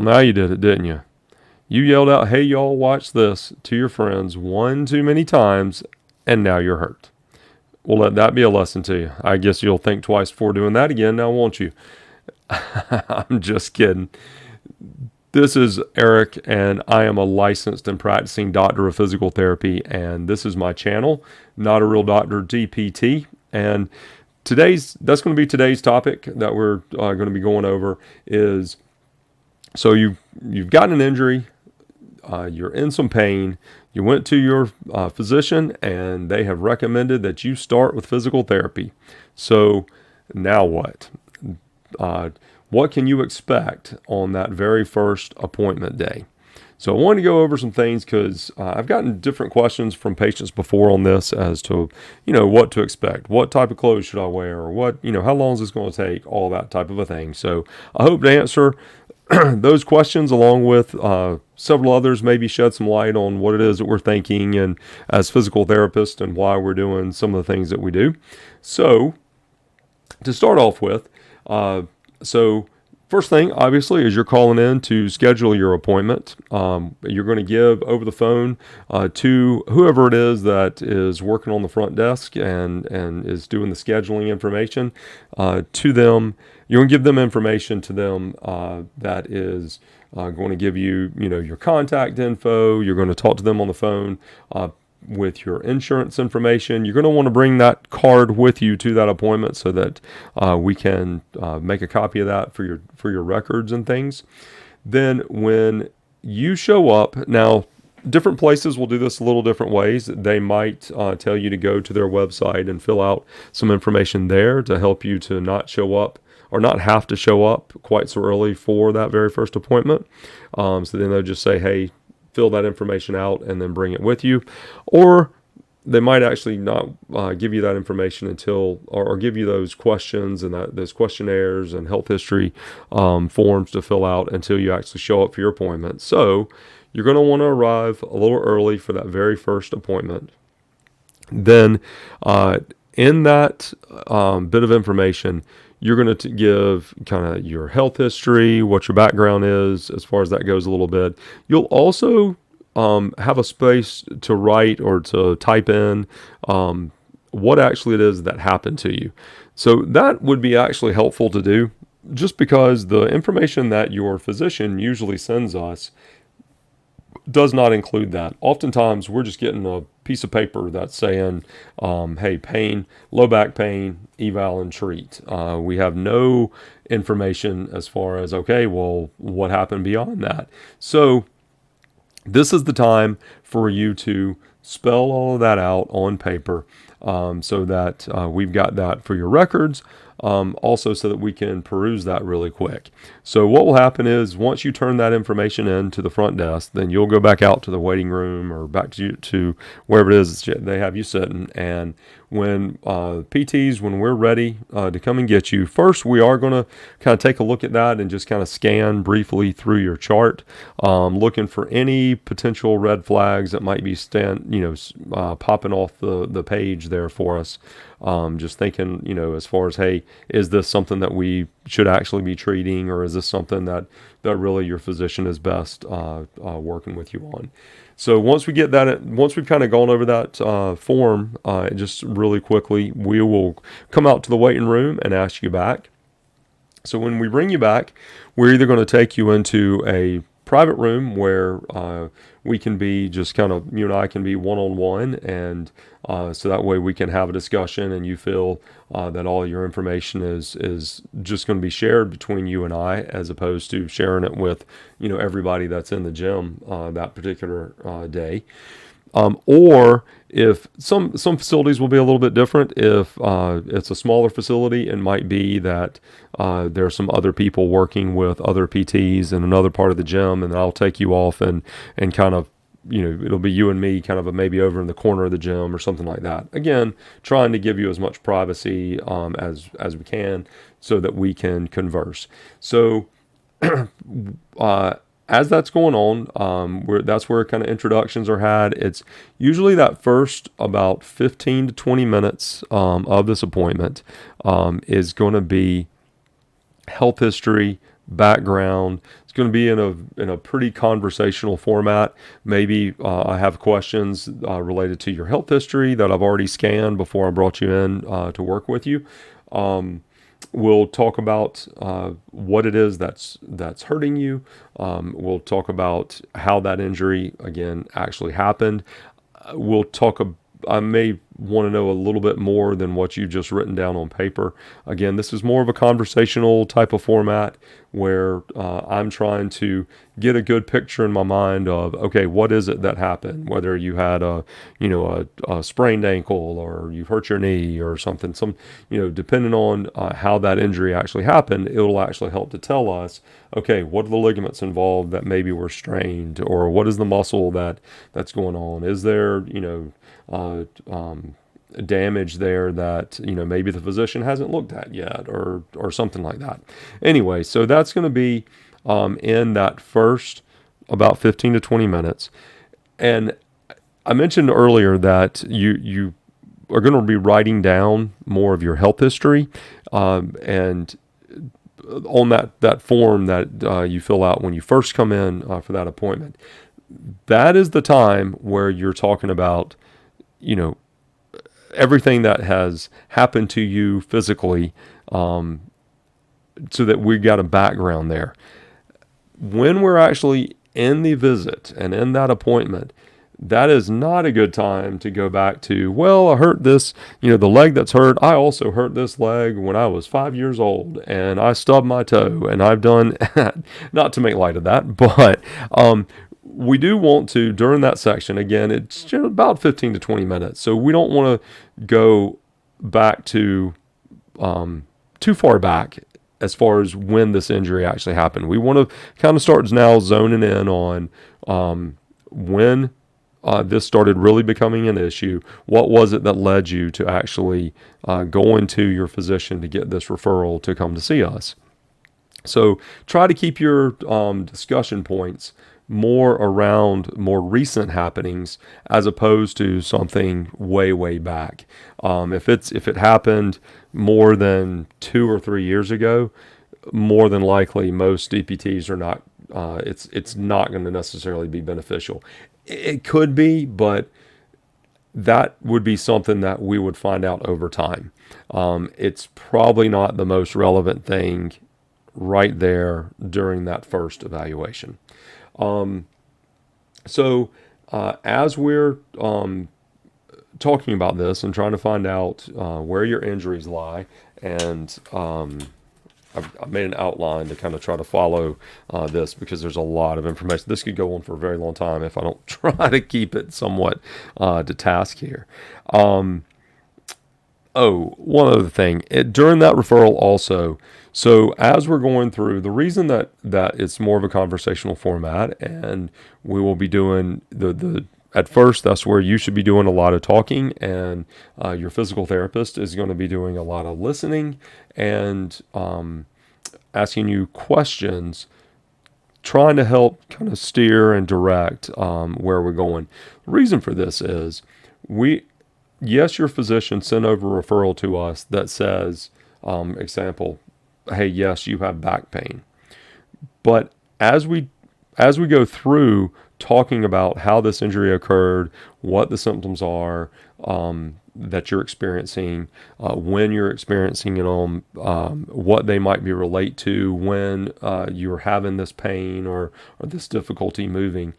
Well, now you did it, didn't you? You yelled out, "Hey, y'all, watch this," to your friends one too many times, and now you're hurt. Well, let that be a lesson to you. I guess you'll think twice before doing that again now, won't you? I'm just kidding. This is Eric, and I am a licensed and practicing doctor of physical therapy, and this is my channel, Not a Real Doctor DPT. And that's going to be today's topic that we're going to be going over is, so you've gotten an injury, you're in some pain, you went to your physician, and they have recommended that you start with physical therapy. So now what? What can you expect on that very first appointment day? So I wanted to go over some things because I've gotten different questions from patients before on this as to, what to expect. What type of clothes should I wear? Or what, how long is this going to take? All that type of a thing. So I hope to answer those questions along with several others, maybe shed some light on what it is that we're thinking and as physical therapists and why we're doing some of the things that we do. So to start off with, so first thing, obviously, is you're calling in to schedule your appointment. You're going to give over the phone to whoever it is that is working on the front desk and is doing the scheduling information to them. You're going to give them information to them that is going to give you, your contact info. You're going to talk to them on the phone with your insurance information. You're going to want to bring that card with you to that appointment so that we can make a copy of that for your records and things. Then when you show up, now different places will do this a little different ways. They might tell you to go to their website and fill out some information there to help you to not show up or not have to show up quite so early for that very first appointment. So then they'll just say, hey, fill that information out and then bring it with you. Or they might actually not give you that information until, or give you those questions and those questionnaires and health history forms to fill out until you actually show up for your appointment. So you're going to want to arrive a little early for that very first appointment. Then in that bit of information, you're going to give kind of your health history, what your background is, as far as that goes a little bit. You'll also have a space to write or to type in what actually it is that happened to you. So that would be actually helpful to do just because the information that your physician usually sends us does not include that. Oftentimes, we're just getting a piece of paper that's saying, hey, pain, low back pain, eval and treat. We have no information as far as, okay, well, what happened beyond that? So this is the time for you to spell all of that out on paper so that we've got that for your records. Also so that we can peruse that really quick. So what will happen is once you turn that information in to the front desk, then you'll go back out to the waiting room or back to wherever it is they have you sitting. And when PTs, when we're ready to come and get you, first we are going to kind of take a look at that and just kind of scan briefly through your chart, looking for any potential red flags that might be popping off the page there for us. Just thinking, as far as, hey, is this something that we should actually be treating, or is this something that really your physician is best working with you on? So once we've kind of gone over that form, just really quickly, we will come out to the waiting room and ask you back. So when we bring you back, we're either going to take you into a private room where we can be just kind of, you and I can be one-on-one, and so that way we can have a discussion and you feel that all your information is just going to be shared between you and I, as opposed to sharing it with, everybody that's in the gym that particular day. Or if some facilities will be a little bit different. If it's a smaller facility, it might be that there are some other people working with other PTs in another part of the gym, and I'll take you off and kind of, it'll be you and me kind of maybe over in the corner of the gym or something like that. Again, trying to give you as much privacy as we can so that we can converse. So as that's going on, that's where kind of introductions are had. It's usually that first about 15 to 20 minutes of this appointment is going to be health history, background. It's going to be in a pretty conversational format. Maybe I have questions related to your health history that I've already scanned before I brought you in to work with you. We'll talk about what it is that's hurting you. We'll talk about how that injury again actually happened. We'll talk. I may want to know a little bit more than what you just written down on paper. Again, this is more of a conversational type of format where I'm trying to get a good picture in my mind of, okay, what is it that happened? Whether you had a sprained ankle or you've hurt your knee or something, depending on how that injury actually happened, it'll actually help to tell us, okay, what are the ligaments involved that maybe were strained, or what is the muscle that's going on? Is there, damage there that maybe the physician hasn't looked at yet, or something like that. Anyway, so that's going to be in that first about 15 to 20 minutes. And I mentioned earlier that you are going to be writing down more of your health history, and on that form that you fill out when you first come in for that appointment. That is the time where you're talking about everything that has happened to you physically, so that we got a background there. When we're actually in the visit and in that appointment, that is not a good time to go back to, well, I hurt this, the leg that's hurt. I also hurt this leg when I was 5 years old and I stubbed my toe, and I've done, not to make light of that, but we do want to, during that section, again, it's about 15 to 20 minutes. So we don't want to go back to too far back as far as when this injury actually happened. We want to kind of start now zoning in on when this started really becoming an issue. What was it that led you to actually going to your physician to get this referral to come to see us? So try to keep your discussion points more around more recent happenings as opposed to something way back. If it happened more than 2 or 3 years ago, more than likely most DPTs are not. It's not going to necessarily be beneficial. It could be, but that would be something that we would find out over time. It's probably not the most relevant thing right there during that first evaluation. So as we're talking about this and trying to find out where your injuries lie, and I've made an outline to kind of try to follow this because there's a lot of information. This could go on for a very long time if I don't try to keep it somewhat to task here. One other thing. During that referral also, so as we're going through, the reason that it's more of a conversational format, and we will be doing at first, that's where you should be doing a lot of talking, and your physical therapist is going to be doing a lot of listening and asking you questions, trying to help kind of steer and direct where we're going. The reason for this is yes, your physician sent over a referral to us that says, example, hey, yes, you have back pain. But as we go through talking about how this injury occurred, what the symptoms are that you're experiencing, when you're experiencing it, what they might be relate to when you're having this pain or this difficulty moving,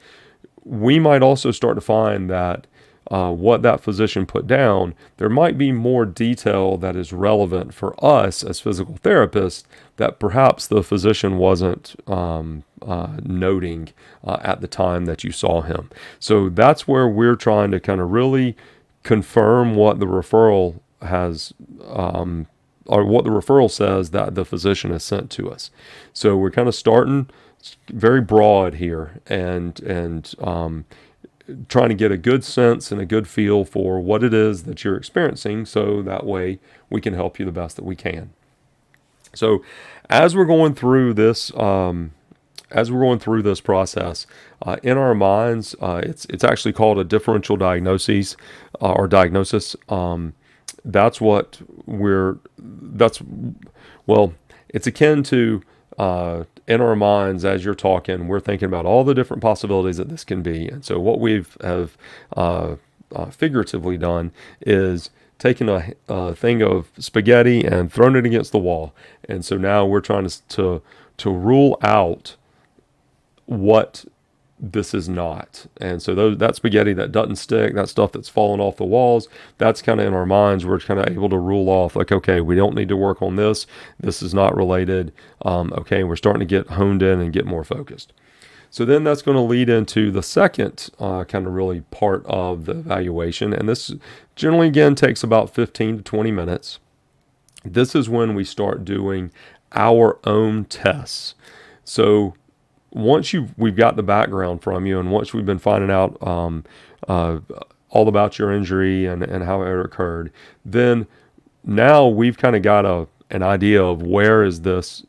we might also start to find that what that physician put down, there might be more detail that is relevant for us as physical therapists that perhaps the physician wasn't noting at the time that you saw him. So that's where we're trying to kind of really confirm what the referral has, or what the referral says that the physician has sent to us. So we're kind of starting very broad here and trying to get a good sense and a good feel for what it is that you're experiencing, so that way we can help you the best that we can. So as we're going through this process, in our minds, it's actually called a differential diagnosis or diagnosis. It's akin to in our minds as you're talking, we're thinking about all the different possibilities that this can be. And so what we've have figuratively done is taken a thing of spaghetti and thrown it against the wall. And so now we're trying to rule out what this is not. And so that spaghetti that doesn't stick, that stuff that's falling off the walls, that's kind of in our minds. We're kind of able to rule off like, okay, we don't need to work on this. This is not related. Okay, we're starting to get honed in and get more focused. So then that's going to lead into the second kind of really part of the evaluation. And this generally, again, takes about 15 to 20 minutes. This is when we start doing our own tests. So once we've got the background from you, and once we've been finding out all about your injury and how it occurred, then now we've kind of got an idea of where's this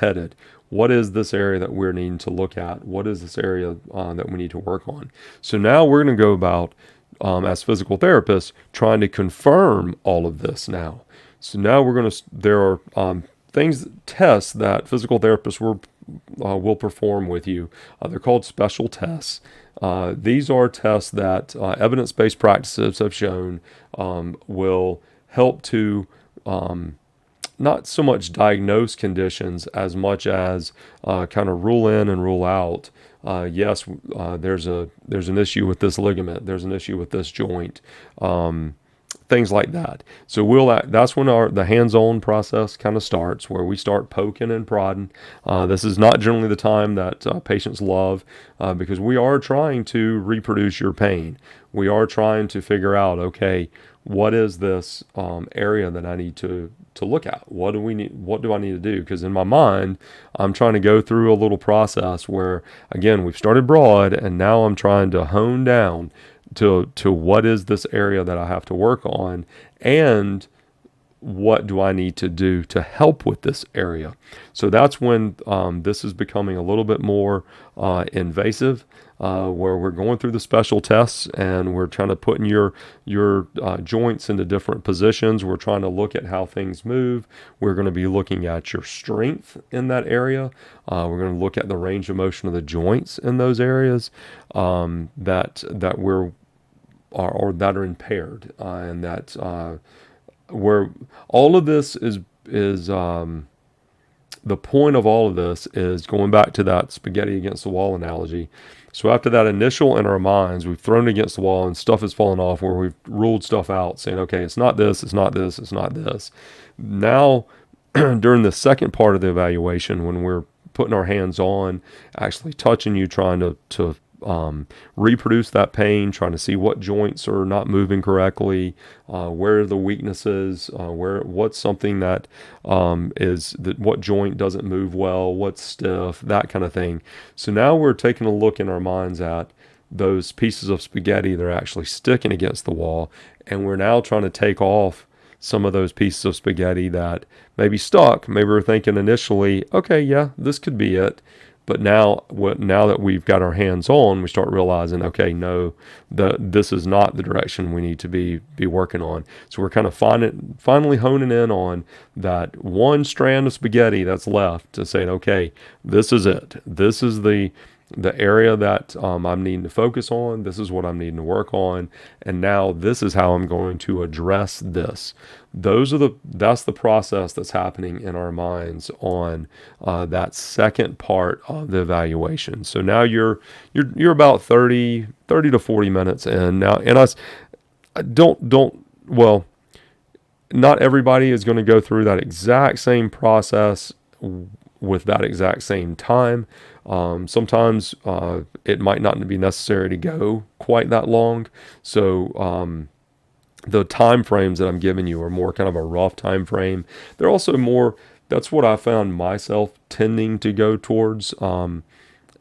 headed? What is this area that we're needing to look at? What is this area that we need to work on? So now we're going to go about, as physical therapists, trying to confirm all of this now. So now there are tests that physical therapists will perform with you. They're called special tests. These are tests that evidence-based practices have shown will help to not so much diagnose conditions as much as kind of rule in and rule out. Yes, there's an issue with this ligament. There's an issue with this joint. Things like that. So that's when the hands-on process kind of starts, where we start poking and prodding. This is not generally the time that patients love because we are trying to reproduce your pain. We are trying to figure out, okay, what is this area that I need to look at? What do I need to do? Because in my mind, I'm trying to go through a little process where, again, we've started broad, and now I'm trying to hone down to what is this area that I have to work on, and what do I need to do to help with this area. So that's when this is becoming a little bit more invasive, where we're going through the special tests and we're trying to put in your joints into different positions. We're trying to look at how things move. We're going to be looking at your strength in that area. We're going to look at the range of motion of the joints in those areas that are impaired, and that where all of this is the point of all of this is going back to that spaghetti against the wall analogy. So after that initial in our minds, we've thrown it against the wall and stuff is falling off, where we've ruled stuff out, saying, okay, it's not this, it's not this, it's not this. Now, during the second part of the evaluation, when we're putting our hands on, actually touching you, trying to reproduce that pain, trying to see what joints are not moving correctly, where are the weaknesses, what's something that what joint doesn't move well, what's stiff, that kind of thing. So now we're taking a look in our minds at those pieces of spaghetti that are actually sticking against the wall, and we're now trying to take off some of those pieces of spaghetti that maybe stuck. Maybe we're thinking initially, okay, yeah, this could be it. But now that we've got our hands on, we start realizing, okay, no, this is not the direction we need to be working on. So we're kind of finally honing in on that one strand of spaghetti that's left to saying, okay, this is it. This is the area that I'm needing to focus on. This is what I'm needing to work on. And now this is how I'm going to address this. That's the process that's happening in our minds on that second part of the evaluation. So now you're about 30 to 40 minutes in now. And not everybody is going to go through that exact same process with that exact same time. Sometimes it might not be necessary to go quite that long. So the time frames that I'm giving you are more kind of a rough time frame. They're also more, that's what I found myself tending to go towards.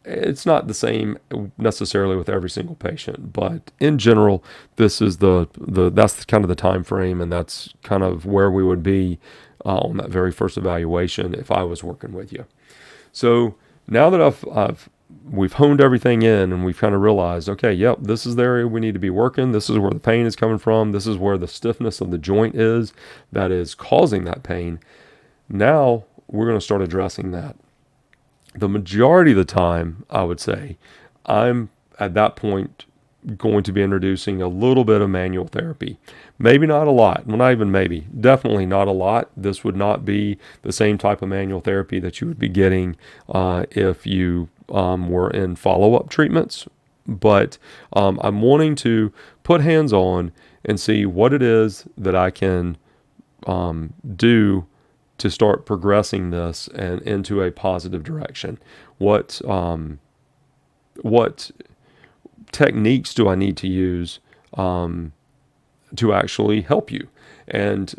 It's not the same necessarily with every single patient, but in general, this is that's kind of the time frame, and that's kind of where we would be on that very first evaluation if I was working with you. So now that we've honed everything in and we've kind of realized, okay, yep, this is the area we need to be working. This is where the pain is coming from. This is where the stiffness of the joint is that is causing that pain. Now we're going to start addressing that. The majority of the time, I would say, I'm at that point going to be introducing a little bit of manual therapy. Maybe not a lot. Well, not even maybe. Definitely not a lot. This would not be the same type of manual therapy that you would be getting if you were in follow up treatments. But I'm wanting to put hands on and see what it is that I can do to start progressing this and into a positive direction. What techniques do I need to use to actually help you? And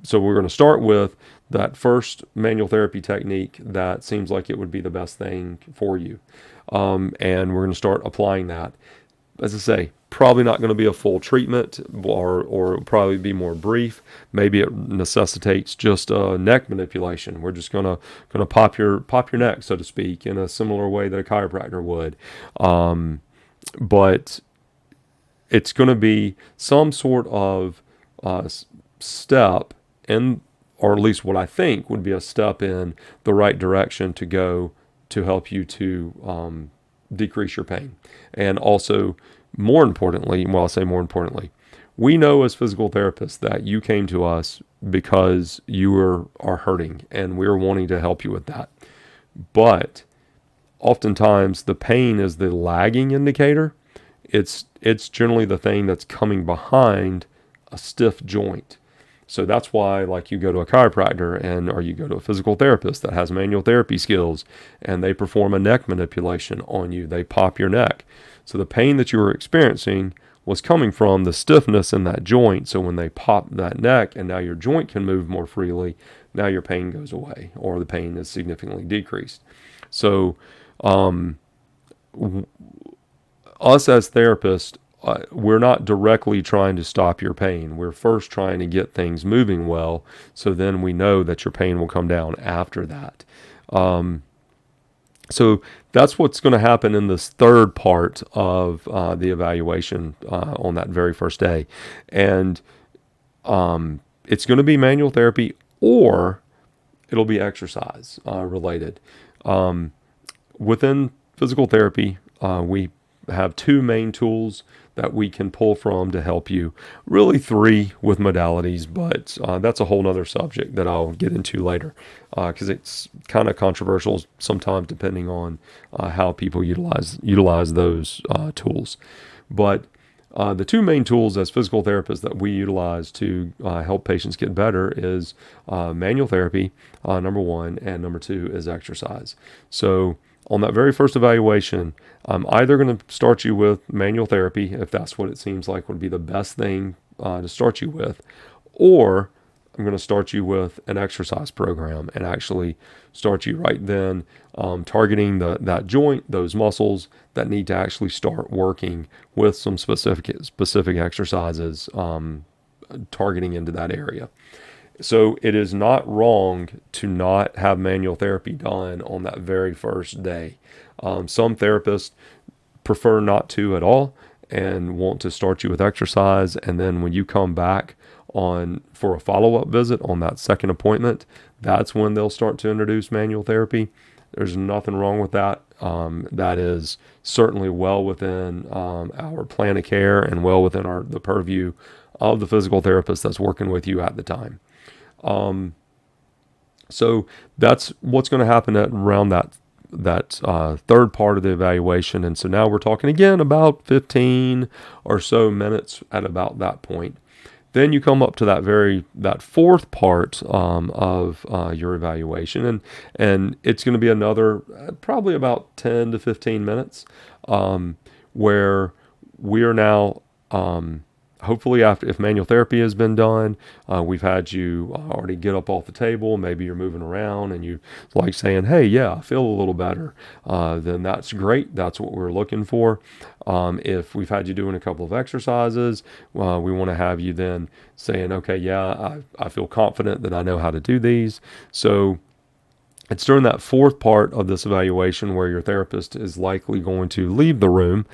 so we're going to start with that first manual therapy technique that seems like it would be the best thing for you. And we're going to start applying that. As I say, probably not going to be a full treatment, or probably be more brief. Maybe it necessitates just a neck manipulation. We're just gonna pop your neck, so to speak, in a similar way that a chiropractor would. But it's going to be some sort of step in, or at least what I think would be a step in the right direction to go to help you to decrease your pain. And also, more importantly, well, I'll say more importantly, we know as physical therapists that you came to us because you are hurting, and we're wanting to help you with that. But oftentimes the pain is the lagging indicator. It's generally the thing that's coming behind a stiff joint. So that's why, like, you go to a chiropractor or you go to a physical therapist that has manual therapy skills, and they perform a neck manipulation on you. They pop your neck. So the pain that you were experiencing was coming from the stiffness in that joint. So when they pop that neck and now your joint can move more freely, now your pain goes away, or the pain is significantly decreased. So us as therapists, we're not directly trying to stop your pain. We're first trying to get things moving well, so then we know that your pain will come down after that. So that's what's going to happen in this third part of the evaluation on that very first day. And it's going to be manual therapy, or it'll be exercise related. Within physical therapy, we have two main tools that we can pull from to help you. Really three with modalities, but that's a whole nother subject that I'll get into later, because it's kind of controversial sometimes depending on how people utilize those tools. But the two main tools as physical therapists that we utilize to help patients get better is manual therapy, number one, and number two is exercise. So on that very first evaluation, I'm either going to start you with manual therapy, if that's what it seems like would be the best thing to start you with, or I'm going to start you with an exercise program and actually start you right then, targeting that joint, those muscles that need to actually start working with some specific exercises, targeting into that area. So it is not wrong to not have manual therapy done on that very first day. Some therapists prefer not to at all and want to start you with exercise, and then when you come back for a follow-up visit on that second appointment, that's when they'll start to introduce manual therapy. There's nothing wrong with that. That is certainly well within our plan of care and well within the purview of the physical therapist that's working with you at the time. So that's what's going to happen around that third part of the evaluation. And so now we're talking again about 15 or so minutes at about that point. Then you come up to that fourth part of your evaluation, and it's going to be another probably about 10 to 15 minutes, where we are now, hopefully, after, if manual therapy has been done, we've had you already get up off the table. Maybe you're moving around and you like saying, "Hey, yeah, I feel a little better." Then that's great. That's what we're looking for. If we've had you doing a couple of exercises, we want to have you then saying, "Okay, yeah, I feel confident that I know how to do these." So it's during that fourth part of this evaluation where your therapist is likely going to leave the room.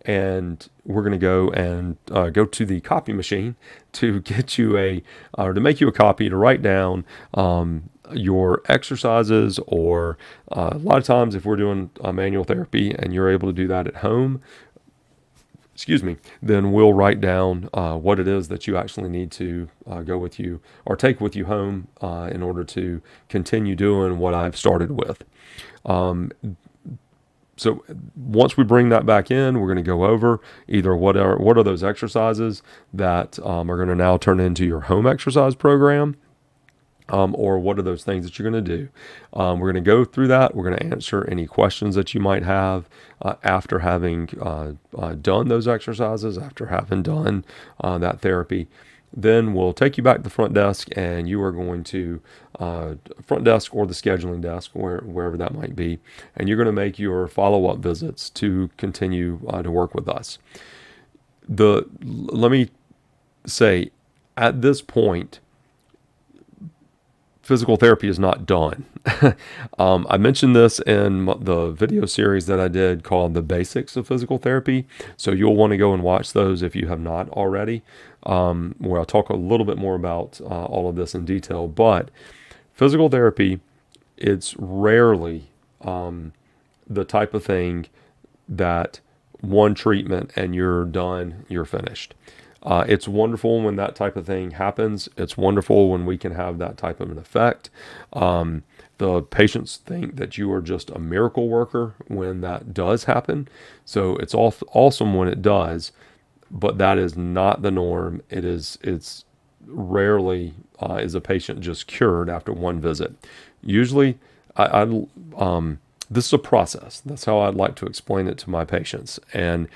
And we're going to go and go to the copy machine to get you to make you a copy to write down your exercises, or a lot of times if we're doing manual therapy and you're able to do that at home, then we'll write down what it is that you actually need to go with you or take with you home in order to continue doing what I've started with. So once we bring that back in, we're going to go over either what are those exercises that are going to now turn into your home exercise program, or what are those things that you're going to do. We're going to go through that. We're going to answer any questions that you might have after having done those exercises, after having done that therapy. Then we'll take you back to the front desk, and you are going to front desk or the scheduling desk, wherever that might be, and you're going to make your follow-up visits to continue to work with us. Let me say, at this point, physical therapy is not done. I mentioned this in the video series that I did called The Basics of Physical Therapy. So you'll want to go and watch those if you have not already, where I'll talk a little bit more about all of this in detail. But physical therapy, it's rarely the type of thing that one treatment and you're done, you're finished. It's wonderful when that type of thing happens. It's wonderful when we can have that type of an effect. The patients think that you are just a miracle worker when that does happen. So it's awesome when it does, but that is not the norm. It's rarely is a patient just cured after one visit. Usually, this is a process. That's how I'd like to explain it to my patients. And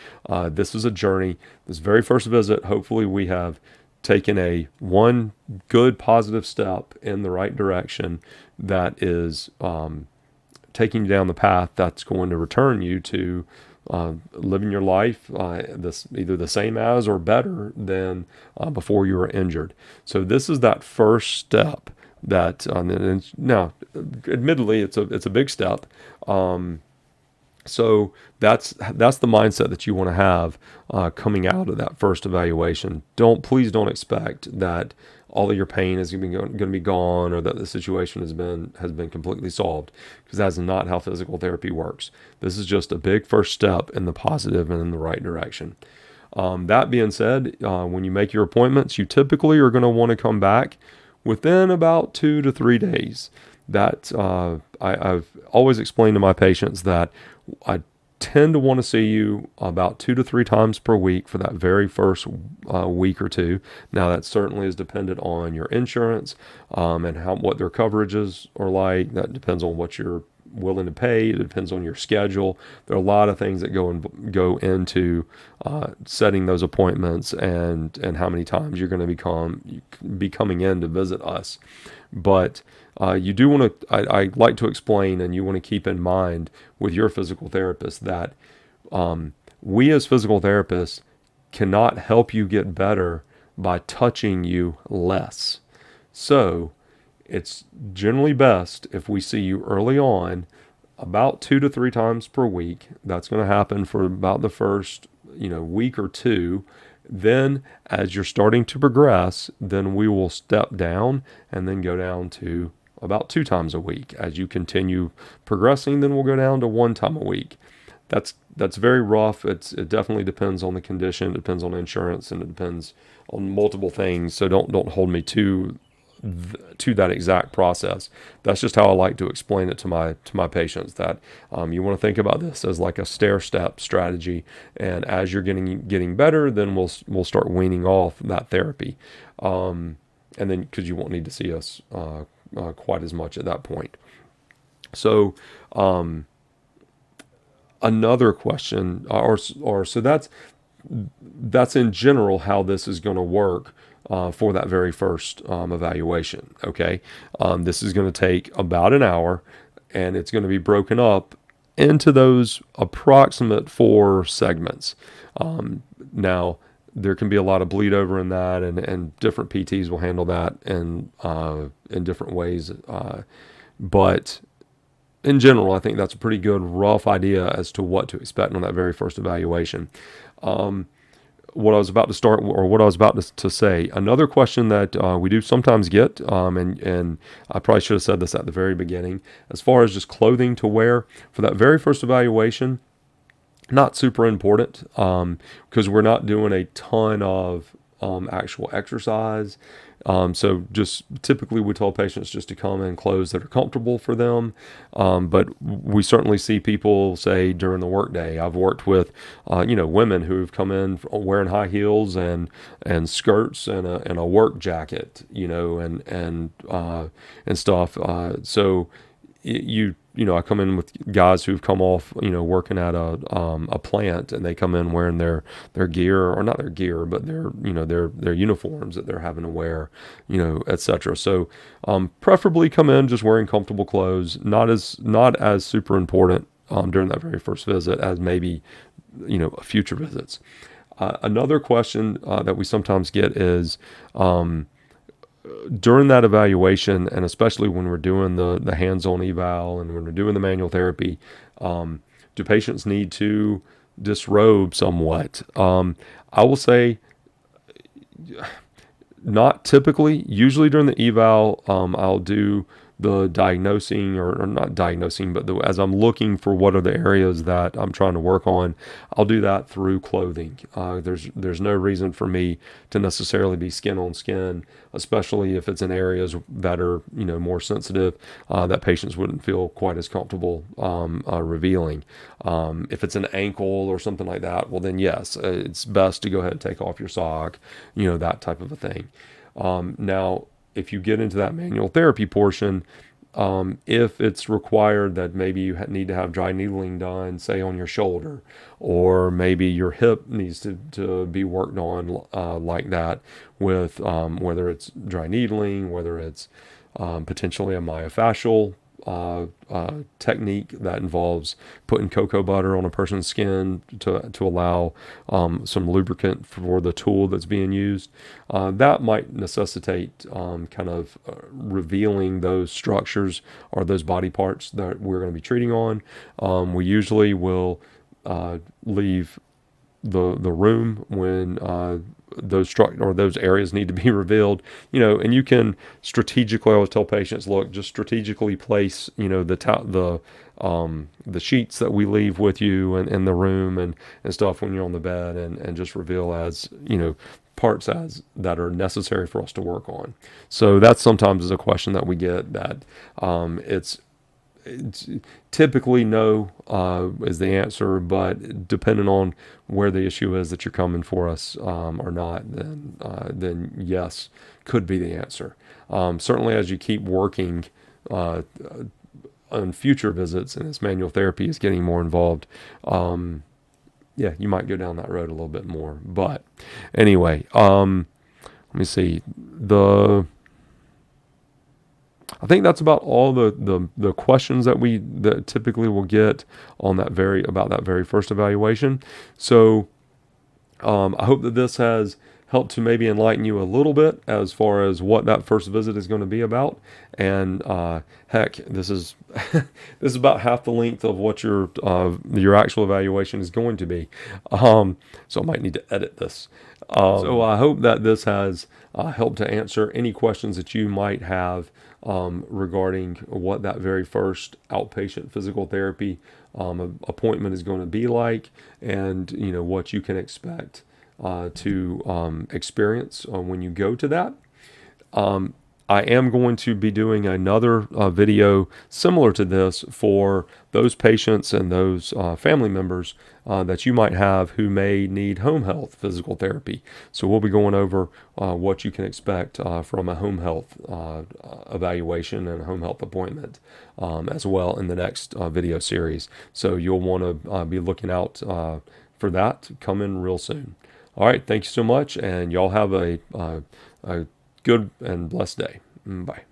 this is a journey. This very first visit, hopefully we have taken one good positive step in the right direction that is taking you down the path that's going to return you to living your life either the same as or better than before you were injured. So this is that first step. That now, admittedly, it's a big step. So that's the mindset that you want to have coming out of that first evaluation. Please don't expect that all of your pain is going to be gone, or that the situation has been completely solved, because that's not how physical therapy works. This is just a big first step in the positive and in the right direction. That being said, when you make your appointments, you typically are going to want to come back within about 2 to 3 days. That I've always explained to my patients that I tend to want to see you about 2 to 3 times per week for that very first week or two. Now that certainly is dependent on your insurance and what their coverages are like. That depends on what you're willing to pay. It depends on your schedule. There are a lot of things that go into setting those appointments and how many times you're going to be coming in to visit us. But you do want to, I like to explain, and you want to keep in mind with your physical therapist that we as physical therapists cannot help you get better by touching you less. So it's generally best if we see you early on, about 2 to 3 times per week. That's going to happen for about the first, week or two. Then as you're starting to progress, then we will step down and then go down to about 2 times a week. As you continue progressing, then we'll go down to 1 time a week. That's very rough. It definitely depends on the condition. It depends on insurance, and it depends on multiple things. So don't hold me to that exact process. That's just how I like to explain it to my patients, that you want to think about this as like a stair-step strategy, and as you're getting better, then we'll start weaning off that therapy, and then because you won't need to see us quite as much at that point. So another question, so that's in general how this is going to work for that very first evaluation. Okay, this is going to take about an hour, and it's going to be broken up into those approximate 4 segments. Now, there can be a lot of bleed over in that, and different PTs will handle that in different ways. But in general, I think that's a pretty good rough idea as to what to expect on that very first evaluation. what I was about to start, or what I was about to say. Another question that we do sometimes get, and I probably should have said this at the very beginning, as far as just clothing to wear for that very first evaluation, not super important, because we're not doing a ton of actual exercise. So just typically we tell patients just to come in clothes that are comfortable for them. But we certainly see people say during the workday. I've worked with, women who've come in wearing high heels and skirts and a work jacket, and stuff. So I come in with guys who've come off, working at a plant, and they come in wearing their gear, or not their gear, but their uniforms that they're having to wear, etc. So, preferably come in just wearing comfortable clothes, not as super important during that very first visit as maybe, future visits. Another question that we sometimes get is, during that evaluation, and especially when we're doing the hands-on eval and when we're doing the manual therapy, do patients need to disrobe somewhat? I will say not typically. Usually during the eval, I'll do the diagnosing, or not diagnosing, but as I'm looking for what are the areas that I'm trying to work on, I'll do that through clothing. There's no reason for me to necessarily be skin on skin, especially if it's in areas that are more sensitive, that patients wouldn't feel quite as comfortable revealing. If it's an ankle or something like that, well then yes, it's best to go ahead and take off your sock, that type of a thing. Now, if you get into that manual therapy portion, if it's required that maybe you need to have dry needling done, say on your shoulder, or maybe your hip needs to be worked on like that, with whether it's dry needling, whether it's potentially a myofascial technique that involves putting cocoa butter on a person's skin to allow some lubricant for the tool that's being used. That might necessitate kind of revealing those structures or those body parts that we're going to be treating on. We usually will leave the room when those areas need to be revealed, and you can strategically, I always tell patients, look, just strategically place, the sheets that we leave with you in the room and stuff when you're on the bed, and just reveal as, parts as that are necessary for us to work on. So that sometimes is a question that we get, that it's typically no is the answer, but depending on where the issue is that you're coming for us or not, then yes could be the answer. Certainly, as you keep working on future visits and as manual therapy is getting more involved, yeah, you might go down that road a little bit more. But anyway, let me see. I think that's about all the questions that typically will get on about that very first evaluation. So I hope that this has helped to maybe enlighten you a little bit as far as what that first visit is going to be about. And heck, this is this is about half the length of what your actual evaluation is going to be. So I might need to edit this. So I hope that this has helped to answer any questions that you might have regarding what that very first outpatient physical therapy appointment is going to be like, and what you can expect to experience when you go to that. I am going to be doing another video similar to this for those patients and those family members that you might have who may need home health physical therapy. So we'll be going over what you can expect from a home health evaluation and a home health appointment as well in the next video series. So you'll want to be looking out for that coming real soon. All right, thank you so much, and y'all have a good and blessed day. Bye.